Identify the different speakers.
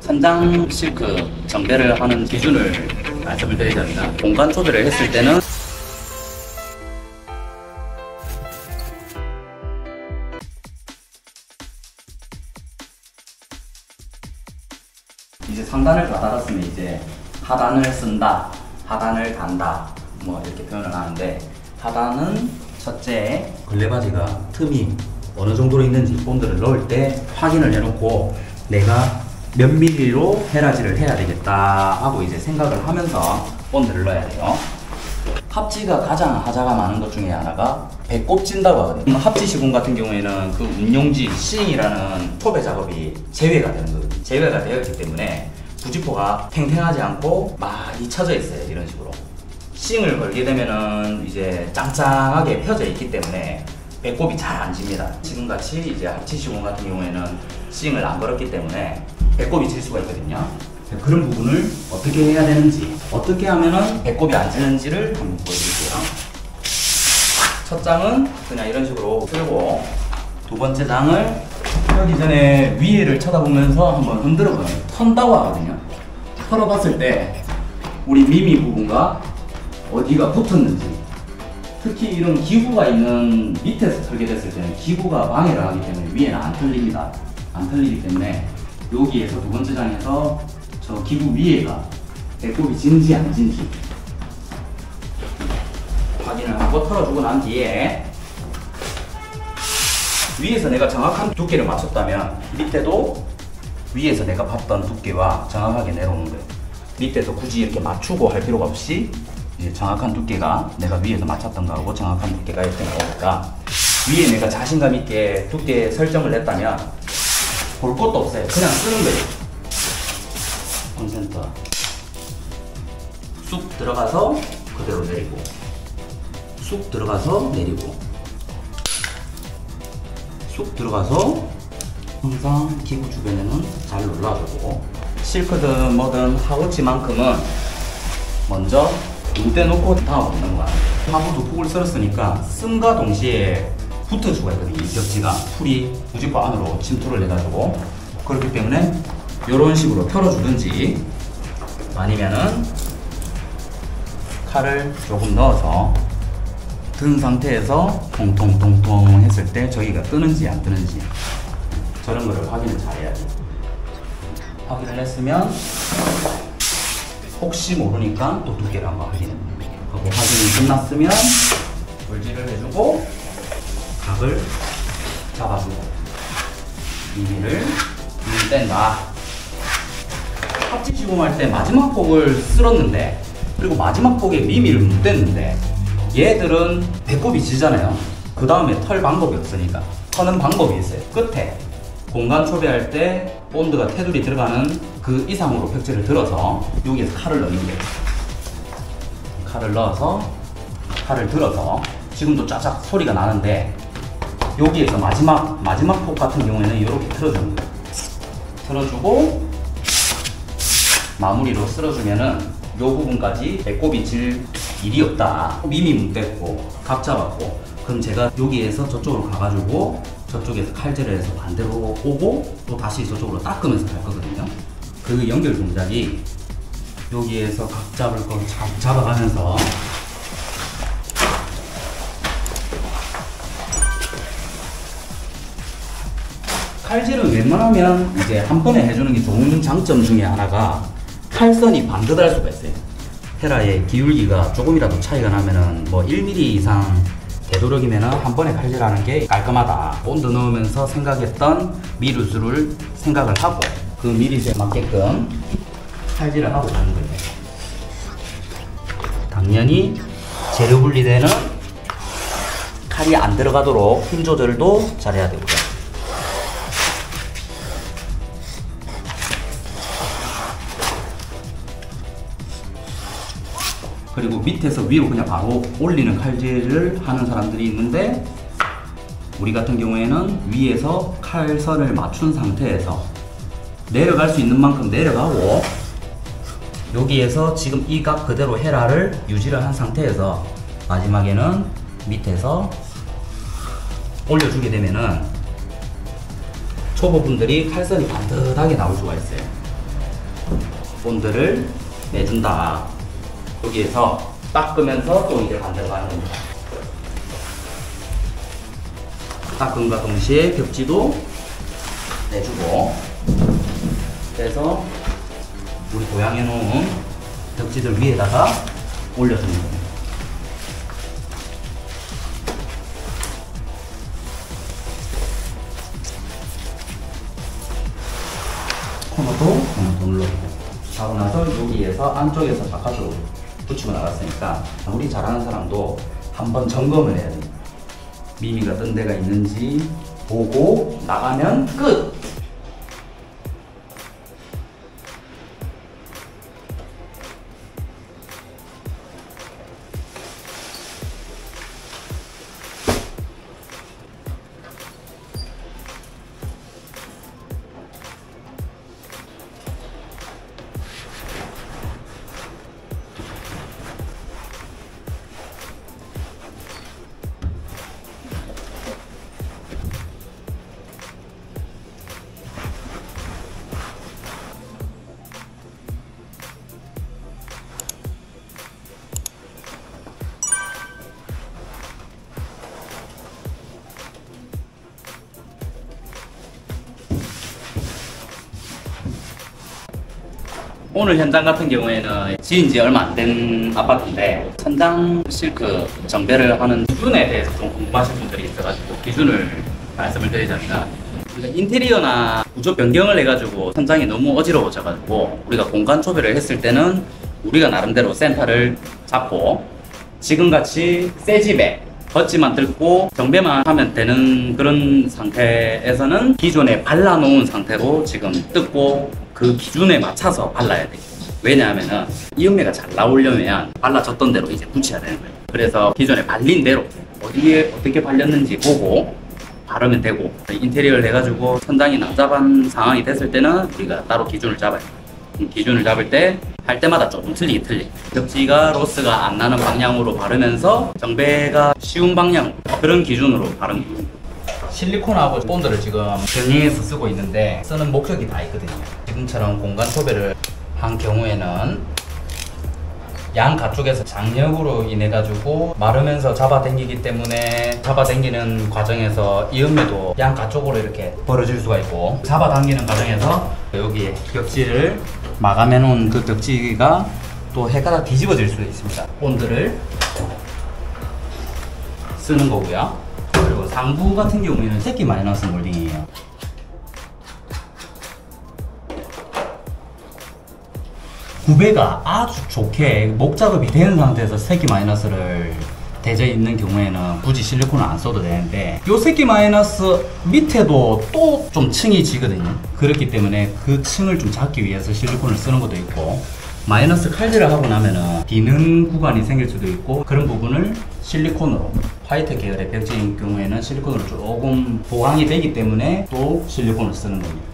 Speaker 1: 선장 실크 정배를 하는 기준을 말씀을 드리자면, 공간 초배를 했을 때는 이제 상단을 다 달았으면 이제 하단을 쓴다, 하단을 단다, 뭐 이렇게 표현을 하는데, 하단은 첫째 걸레바지가 틈이 어느 정도로 있는지 본드를 넣을 때 확인을 해놓고 내가 몇 밀리로 헤라지를 해야 되겠다 하고 이제 생각을 하면서 본드를 넣어야 돼요. 합지가 가장 하자가 많은 것 중에 하나가 배꼽 찐다고 하거든요. 합지 시공 같은 경우에는 그 운용지 싱이라는 초배 작업이 제외가 되는 거거든요. 제외가 되었기 때문에 부직포가 탱탱하지 않고 많이 쳐져 있어요. 이런 식으로 싱을 걸게 되면은 이제 짱짱하게 펴져 있기 때문에 배꼽이 잘 안 집니다. 지금같이 이제 합지 시공 같은 경우에는 싱을 안 걸었기 때문에 배꼽이 질 수가 있거든요. 그런 부분을 어떻게 해야 되는지, 어떻게 하면은 배꼽이 안 지는지를 한번 보여드릴게요. 첫 장은 그냥 이런 식으로 틀고, 두 번째 장을 펴기 전에 위에를 쳐다보면서 한번 흔들어봐요. 턴다고 하거든요. 털어봤을 때 우리 미미 부분과 어디가 붙었는지, 특히 이런 기구가 있는 밑에서 털게 됐을 때는 기구가 방해를 하기 때문에 위에는 안 털립니다. 안 털리기 때문에 여기에서 두 번째 장에서 저 기구 위에가 배꼽이 진지 안 진지 확인을 하고 털어주고 난 뒤에, 위에서 내가 정확한 두께를 맞췄다면 밑에도 위에서 내가 봤던 두께와 정확하게 내려오는 거예요. 밑에도 굳이 이렇게 맞추고 할 필요가 없이 이제 정확한 두께가 내가 위에서 맞췄던 거하고 정확한 두께가 이렇게 나오니까, 위에 내가 자신감 있게 두께 설정을 했다면 볼 것도 없어요. 그냥 쓰는 거예요. 콘센터 쑥 들어가서 그대로 내리고, 쑥 들어가서 내리고, 쑥 들어가서 항상 기구 주변에는 잘 눌러주고, 실크든 뭐든 하우치만큼은 먼저 눈대 놓고 다음 없는 거야. 하부 두 폭을 썰었으니까 씀과 동시에 붙을 수가 있거든요. 이 벽지가 풀이 부직포 안으로 침투를 해가지고, 그렇기 때문에 이런 식으로 털어주든지 아니면은 칼을 조금 넣어서 든 상태에서 통통통통 했을 때 저기가 뜨는지 안 뜨는지 저런 거를 확인을 잘 해야지. 확인을 했으면 혹시 모르니까 또 두께를 한번 확인해보는 거예요. 그리고 확인이 끝났으면 물질을 해주고 각을 잡아주고 미미를 뗀다. 합지 시공할 때 마지막 폭을 쓸었는데, 그리고 마지막 폭에 미미를 못 뗐는데, 얘들은 배꼽이 지잖아요. 그 다음에 털 방법이 없으니까 터는 방법이 있어요. 끝에 공간 초배할 때 본드가 테두리 들어가는 그 이상으로 벽지를 들어서 여기에서 칼을 넣는 거예요. 칼을 넣어서 칼을 들어서 지금도 쫙쫙 소리가 나는데, 여기에서 마지막 폭 같은 경우에는 이렇게 틀어주는 거예요. 틀어주고 마무리로 쓸어주면은 이 부분까지 배꼽이 질 일이 없다. 미미 뭉댔고 각 잡았고, 그럼 제가 여기에서 저쪽으로 가가지고 저쪽에서 칼질을 해서 반대로 오고 또 다시 저쪽으로 닦으면서 갈 거거든요. 그 연결 동작이 여기에서 각 잡을 거 잡아가면서 칼질은 웬만하면 이제 한 번에 해주는 게 좋은 장점 중에 하나가 칼선이 반듯할 수가 있어요. 헤라의 기울기가 조금이라도 차이가 나면은 뭐 1mm 이상 되도록이면은 한 번에 칼질하는 게 깔끔하다. 본드 넣으면서 생각했던 미루수를 생각을 하고 그 미리수에 맞게끔 칼질을 하고 가는 거예요. 당연히 재료 분리되는 칼이 안 들어가도록 힘 조절도 잘해야 되고요. 그리고 밑에서 위로 그냥 바로 올리는 칼질을 하는 사람들이 있는데, 우리 같은 경우에는 위에서 칼선을 맞춘 상태에서 내려갈 수 있는 만큼 내려가고, 여기에서 지금 이 각 그대로 헤라를 유지를 한 상태에서 마지막에는 밑에서 올려주게 되면은 초보분들이 칼선이 반듯하게 나올 수가 있어요. 본드를 내준다. 여기에서 닦으면서 또 이제 반대로 하는 겁니다. 닦음과 동시에 벽지도 내주고, 그래서 우리 도양해 놓은 벽지들 위에다가 올려주는 겁니다. 코너도 눌러주고, 하고 나서 여기에서 안쪽에서 바깥으로 붙이고 나갔으니까 우리 잘하는 사람도 한번 점검을 해야 됩니다. 미미가 뜬 데가 있는지 보고 나가면 끝! 오늘 현장 같은 경우에는 지은 지 얼마 안 된 아파트인데 천장 실크 정배를 하는 기준에 대해서 좀 궁금하신 분들이 있어가지고 기준을 말씀을 드리자면, 인테리어나 구조 변경을 해가지고 천장이 너무 어지러워져가지고 우리가 공간 초배를 했을 때는 우리가 나름대로 센터를 잡고 지금같이 새 집에 겉지만 뜯고 정배만 하면 되는 그런 상태에서는 기존에 발라놓은 상태로 지금 뜯고 그 기준에 맞춰서 발라야 돼요. 왜냐하면은 이음매가 잘 나오려면 발라졌던 대로 이제 붙여야 되는 거예요. 그래서 기존에 발린 대로 어디에 어떻게 발렸는지 보고 바르면 되고, 인테리어를 해가지고 천장이 난잡한 상황이 됐을 때는 우리가 따로 기준을 잡아요. 기준을 잡을 때 할 때마다 조금 틀리게 틀려. 벽지가 로스가 안 나는 방향으로 바르면서 정배가 쉬운 방향, 그런 기준으로 바르는 거예요. 실리콘하고 본드를 지금 병행해서 쓰고 있는데 쓰는 목적이 다 있거든요. 지금처럼 공간 초배를 한 경우에는 양 가쪽에서 장력으로 인해 가지고 마르면서 잡아당기기 때문에 잡아당기는 과정에서 이음매도 양 가쪽으로 이렇게 벌어질 수가 있고, 잡아당기는 과정에서 여기에 벽지를 마감해 놓은 그 벽지가 또 해가 뒤집어질 수도 있습니다. 본드를 쓰는 거고요. 그리고 상부 같은 경우에는 새끼 마이너스 몰딩이에요. 구배가 아주 좋게 목작업이 되는 상태에서 새끼 마이너스를 대져 있는 경우에는 굳이 실리콘을 안 써도 되는데, 요 새끼 마이너스 밑에도 또 좀 층이 지거든요. 그렇기 때문에 그 층을 좀 잡기 위해서 실리콘을 쓰는 것도 있고, 마이너스 칼질을 하고 나면은 비는 구간이 생길 수도 있고, 그런 부분을 실리콘으로, 화이트 계열의 벽지인 경우에는 실리콘으로 조금 보강이 되기 때문에 또 실리콘을 쓰는 겁니다.